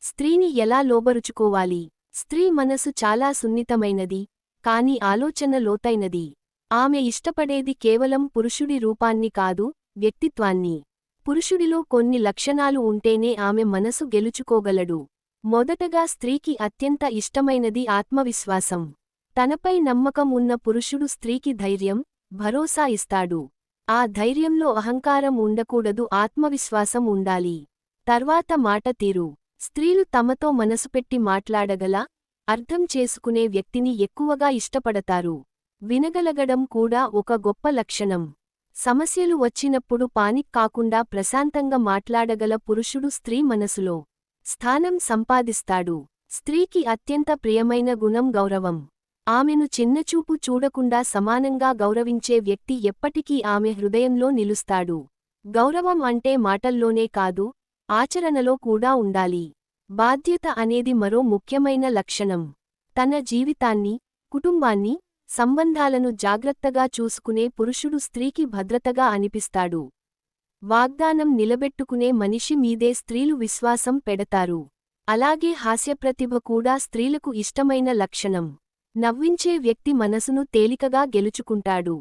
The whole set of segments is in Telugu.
స్త్రీని ఎలా లోబరుచుకోవాలి? స్త్రీ మనసు చాలా సున్నితమైనది, కాని ఆలోచన లోతైనది. ఆమె ఇష్టపడేది కేవలం పురుషుడి రూపాన్ని కాదు, వ్యక్తిత్వాన్ని. పురుషుడిలో కొన్ని లక్షణాలు ఉంటేనే ఆమె మనసు గెలుచుకోగలడు. మొదటగా స్త్రీకి అత్యంత ఇష్టమైనది ఆత్మవిశ్వాసం. తనపై నమ్మకం ఉన్న పురుషుడు స్త్రీకి ధైర్యం, భరోసా ఇస్తాడు. ఆ ధైర్యంలో అహంకారం ఉండకూడదు, ఆత్మవిశ్వాసం ఉండాలి. తర్వాత మాట తీరు. స్త్రీలు తమతో మనసుపెట్టి మాట్లాడగల, అర్థం చేసుకునే వ్యక్తిని ఎక్కువగా ఇష్టపడతారు. వినగలగడం కూడా ఒక గొప్ప లక్షణం. సమస్యలు వచ్చినప్పుడు పానిక్ కాకుండా ప్రశాంతంగా మాట్లాడగల పురుషుడు స్త్రీ మనసులో స్థానం సంపాదిస్తాడు. స్త్రీకి అత్యంత ప్రియమైన గుణం గౌరవం. ఆమెను చిన్నచూపు చూడకుండా సమానంగా గౌరవించే వ్యక్తి ఎప్పటికీ ఆమె హృదయంలో నిలుస్తాడు. గౌరవం అంటే మాటల్లోనే కాదు, ఆచరణలో కూడా ఉండాలి. బాధ్యత అనేది మరో ముఖ్యమైన లక్షణం. తన జీవితాన్ని, కుటుంబాన్ని, సంబంధాలను జాగ్రత్తగా చూసుకునే పురుషుడు స్త్రీకి భద్రతగా అనిపిస్తాడు. వాగ్దానం నిలబెట్టుకునే మనిషి మీదే స్త్రీలు విశ్వాసం పెడతారు. అలాగే హాస్యప్రతిభ కూడా స్త్రీలకు ఇష్టమైన లక్షణం. నవ్వించే వ్యక్తి మనసును తేలికగా గెలుచుకుంటాడు.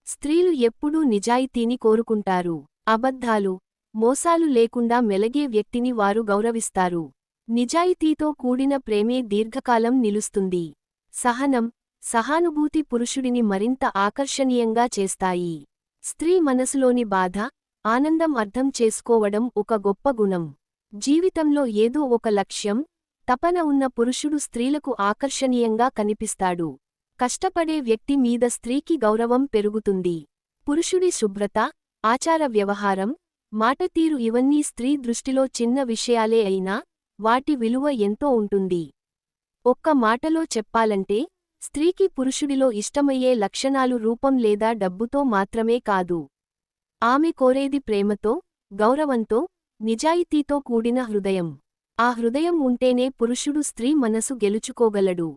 స్త్రీలు ఎప్పుడూ నిజాయితీని కోరుకుంటారు. అబద్ధాలు, మోసాలు లేకుండా మెలగే వ్యక్తిని వారు గౌరవిస్తారు. నిజాయితీతో కూడిన ప్రేమే దీర్ఘకాలం నిలుస్తుంది. సహనం, సహానుభూతి పురుషుడిని మరింత ఆకర్షణీయంగా చేస్తాయి. స్త్రీ మనసులోని బాధ, ఆనందం అర్థం చేసుకోవడం ఒక గొప్ప గుణం. జీవితంలో ఏదో ఒక లక్ష్యం, తపన ఉన్న పురుషుడు స్త్రీలకు ఆకర్షణీయంగా కనిపిస్తాడు. కష్టపడే వ్యక్తి మీద స్త్రీకి గౌరవం పెరుగుతుంది. పురుషుడి శుభ్రత, ఆచార వ్యవహారం, మాటతీరు ఇవన్నీ స్త్రీ దృష్టిలో చిన్న విషయాలే అయినా వాటి విలువ ఎంతో ఉంటుంది. ఒక్క మాటలో చెప్పాలంటే, స్త్రీకి పురుషుడిలో ఇష్టమయ్యే లక్షణాలు రూపం లేదా డబ్బుతో మాత్రమే కాదు. ఆమె కోరేది ప్రేమతో, గౌరవంతో, నిజాయితీతో కూడిన హృదయం. ఆ హృదయం ఉంటేనే పురుషుడు స్త్రీ మనసు గెలుచుకోగలడు.